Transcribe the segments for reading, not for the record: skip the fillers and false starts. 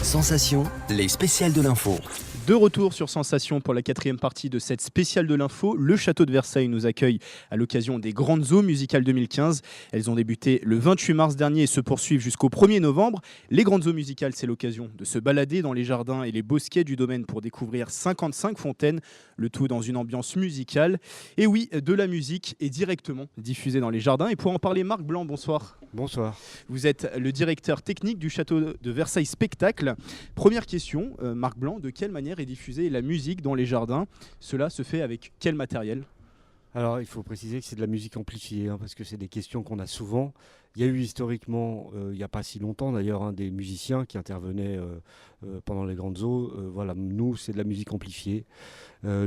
Sensation, les spéciales de l'info. De retour sur Sensation pour la 4e partie de cette spéciale de l'info. Le château de Versailles nous accueille à l'occasion des Grandes Eaux musicales 2015. Elles ont débuté le 28 mars dernier et se poursuivent jusqu'au 1er novembre. Les Grandes Eaux musicales, c'est l'occasion de se balader dans les jardins et les bosquets du domaine pour découvrir 55 fontaines, le tout dans une ambiance musicale. Et oui, de la musique est directement diffusée dans les jardins. Et pour en parler, Marc Blanc, bonsoir. Bonsoir. Vous êtes le directeur technique du château de Versailles Spectacle. Première question, Marc Blanc, de quelle manière est diffusée la musique dans les jardins? Cela se fait avec quel matériel? Alors, il faut préciser que c'est de la musique amplifiée, parce que c'est des questions qu'on a souvent. Il y a eu historiquement, il n'y a pas si longtemps d'ailleurs, des musiciens qui intervenaient pendant les Grandes Eaux. Voilà, nous, c'est de la musique amplifiée.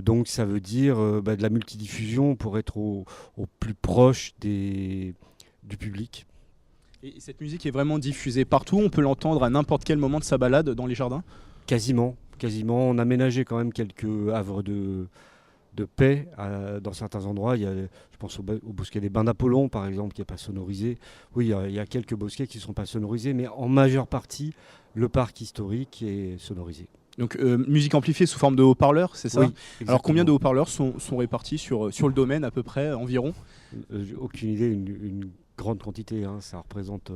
Donc, ça veut dire de la multidiffusion pour être au plus proche du public. Et cette musique est vraiment diffusée partout? On peut l'entendre à n'importe quel moment de sa balade dans les jardins? Quasiment. On a aménagé quand même quelques havres de paix dans certains endroits. Je pense au bosquet des Bains d'Apollon, par exemple, qui n'est pas sonorisé. Oui, il y a quelques bosquets qui ne sont pas sonorisés, mais en majeure partie, le parc historique est sonorisé. Donc musique amplifiée sous forme de haut-parleurs, c'est ça? Oui, exactement. Alors combien de haut-parleurs sont répartis sur le domaine à peu près, environ? Aucune idée, une grande quantité. Ça représente,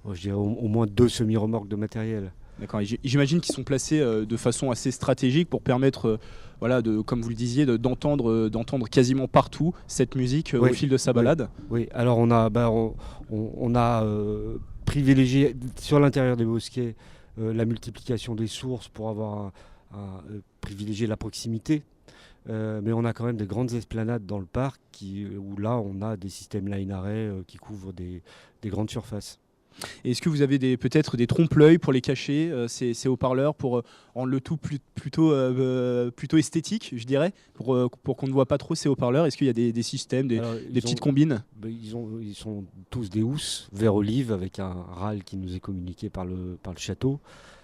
je dirais, au moins 2 semi-remorques de matériel. D'accord. J'imagine qu'ils sont placés de façon assez stratégique pour permettre, comme vous le disiez, d'entendre quasiment partout cette musique au fil de sa balade. Oui. Alors on a privilégié sur l'intérieur des bosquets la multiplication des sources pour avoir privilégié la proximité. Mais on a quand même des grandes esplanades dans le parc où là on a des systèmes line-array qui couvrent des grandes surfaces. Et est-ce que vous avez peut-être des trompe-l'œil pour les cacher, ces haut-parleurs, pour rendre le tout plutôt esthétique, je dirais, pour qu'on ne voit pas trop ces haut-parleurs? Est-ce qu'il y a des systèmes, des petites combines? Ils sont tous des housses vert olive avec un râle qui nous est communiqué par le château.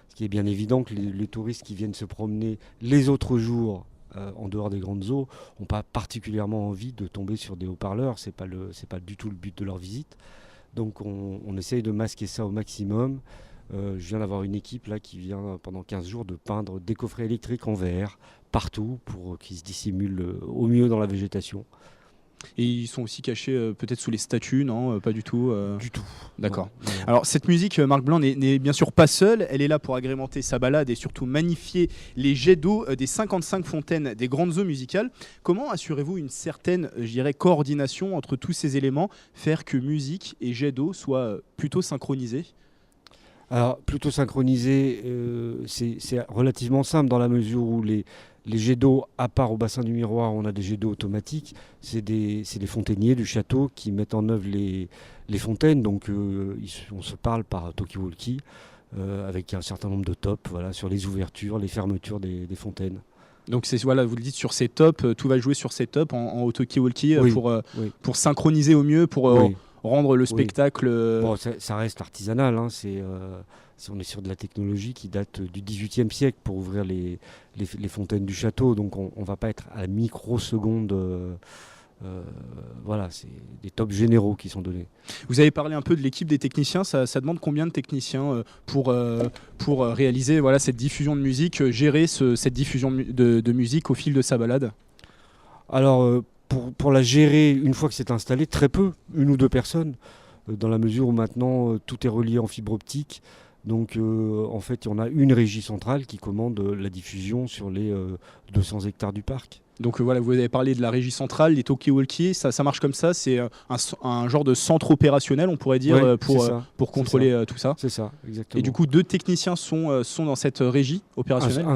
Ce qui est bien évident que les touristes qui viennent se promener les autres jours en dehors des Grandes Eaux n'ont pas particulièrement envie de tomber sur des haut-parleurs. C'est pas du tout le but de leur visite. Donc on essaye de masquer ça au maximum. Je viens d'avoir une équipe là qui vient pendant 15 jours de peindre des coffrets électriques en verre partout pour qu'ils se dissimulent au mieux dans la végétation. Et ils sont aussi cachés peut-être sous les statues, non? Pas du tout Du tout. D'accord. Non. Alors cette musique, Marc Blanc, n'est bien sûr pas seule. Elle est là pour agrémenter sa balade et surtout magnifier les jets d'eau des 55 fontaines des Grandes Eaux musicales. Comment assurez-vous une certaine, coordination entre tous ces éléments, faire que musique et jets d'eau soient plutôt synchronisés? Alors, plutôt synchronisé, c'est relativement simple dans la mesure où les jets d'eau, à part au bassin du miroir, on a des jets d'eau automatiques. C'est les fontainiers du château qui mettent en œuvre les fontaines. Donc, on se parle par talkie-walkie avec un certain nombre de tops sur les ouvertures, les fermetures des fontaines. Donc vous le dites sur ces tops, tout va jouer sur ces tops en talkie-walkie pour synchroniser au mieux, pour rendre le spectacle... Bon, ça reste artisanal, on est sur de la technologie qui date du XVIIIe siècle pour ouvrir les fontaines du château, donc on ne va pas être à la microseconde. C'est des tops généraux qui sont donnés. Vous avez parlé un peu de l'équipe des techniciens, ça demande combien de techniciens pour réaliser cette diffusion de musique, gérer cette diffusion de musique au fil de sa balade? Alors, pour la gérer, une fois que c'est installé, très peu, 1 ou 2 personnes, dans la mesure où maintenant tout est relié en fibre optique. Donc en fait, on a une régie centrale qui commande la diffusion sur les 200 hectares du parc. Donc vous avez parlé de la régie centrale, les talkie-walkie, ça marche comme ça, c'est un genre de centre opérationnel, on pourrait dire, pour contrôler tout ça. C'est ça, exactement. Et du coup, 2 techniciens sont dans cette régie opérationnelle?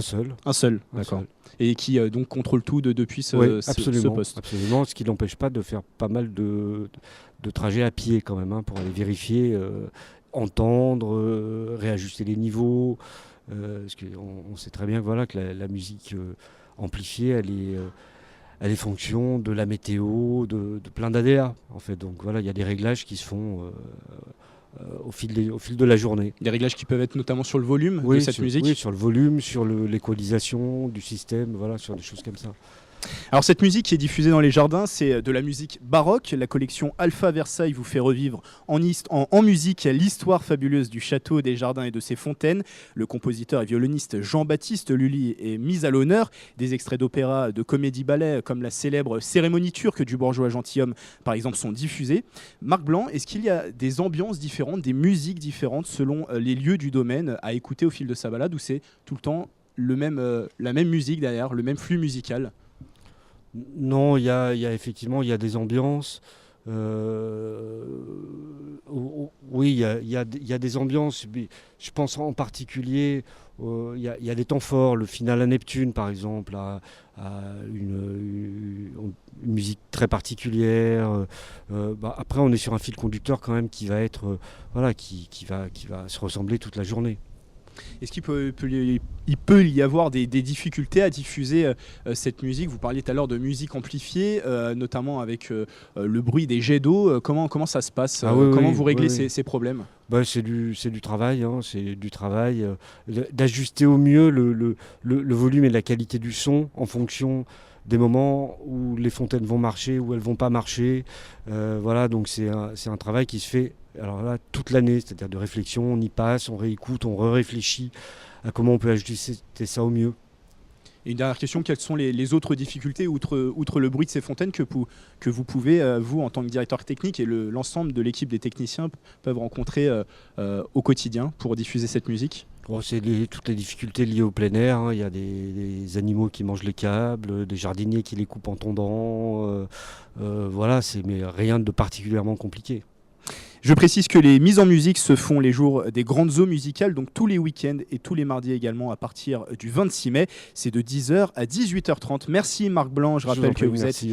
Un seul. D'accord. Et qui donc contrôle tout depuis ce poste. Absolument, ce qui n'empêche pas de faire pas mal de trajets à pied quand même, pour aller vérifier, entendre, réajuster les niveaux. Parce qu'on sait très bien que la musique amplifiée, elle est fonction de la météo, de plein d'aléas en fait. Donc il y a des réglages qui se font au fil de la journée. Des réglages qui peuvent être notamment sur le volume de cette musique? Oui, sur le volume, sur l'équalisation du système, sur des choses comme ça. Alors cette musique qui est diffusée dans les jardins, c'est de la musique baroque. La collection Alpha Versailles vous fait revivre en musique l'histoire fabuleuse du château, des jardins et de ses fontaines. Le compositeur et violoniste Jean-Baptiste Lully est mis à l'honneur. Des extraits d'opéra, de comédie-ballet comme la célèbre Cérémonie turque du bourgeois gentilhomme par exemple sont diffusés. Marc Blanc, est-ce qu'il y a des ambiances différentes, des musiques différentes selon les lieux du domaine à écouter au fil de sa balade, ou c'est tout le temps la même musique derrière, le même flux musical? Non, effectivement, il y a des ambiances. Oui, il y a des ambiances. Mais je pense en particulier, il y a des temps forts. Le final à Neptune, par exemple, a une musique très particulière. Après, on est sur un fil conducteur quand même qui va être, voilà, qui va se ressembler toute la journée. Est-ce qu'il peut y avoir des difficultés à diffuser cette musique? Vous parliez tout à l'heure de musique amplifiée, notamment avec le bruit des jets d'eau. Comment ça se passe? Comment vous réglez ces problèmes? C'est du travail, hein, c'est du travail d'ajuster au mieux le volume et la qualité du son en fonction des moments où les fontaines vont marcher, où elles vont pas marcher. Voilà, donc c'est un travail qui se fait alors là toute l'année, c'est-à-dire de réflexion. On y passe, on réécoute, on réfléchit à comment on peut ajuster ça au mieux. Et une dernière question, quelles sont les autres difficultés, outre le bruit de ces fontaines, que vous pouvez, vous, en tant que directeur technique, et l'ensemble de l'équipe des techniciens peuvent rencontrer au quotidien pour diffuser cette musique? C'est toutes les difficultés liées au plein air, hein. Il y a des animaux qui mangent les câbles, des jardiniers qui les coupent en tombant. Voilà, mais rien de particulièrement compliqué. Je précise que les mises en musique se font les jours des grandes eaux musicales, donc tous les week-ends et tous les mardis également à partir du 26 mai. C'est de 10h à 18h30. Merci Marc Blanc, je rappelle que vous êtes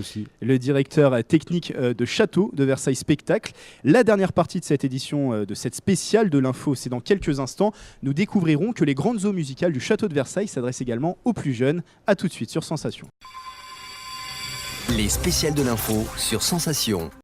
le directeur technique de Château de Versailles Spectacle. La dernière partie de cette édition, de cette spéciale de l'info, c'est dans quelques instants. Nous découvrirons que les grandes eaux musicales du Château de Versailles s'adressent également aux plus jeunes. A tout de suite sur Sensation. Les spéciales de l'info sur Sensation.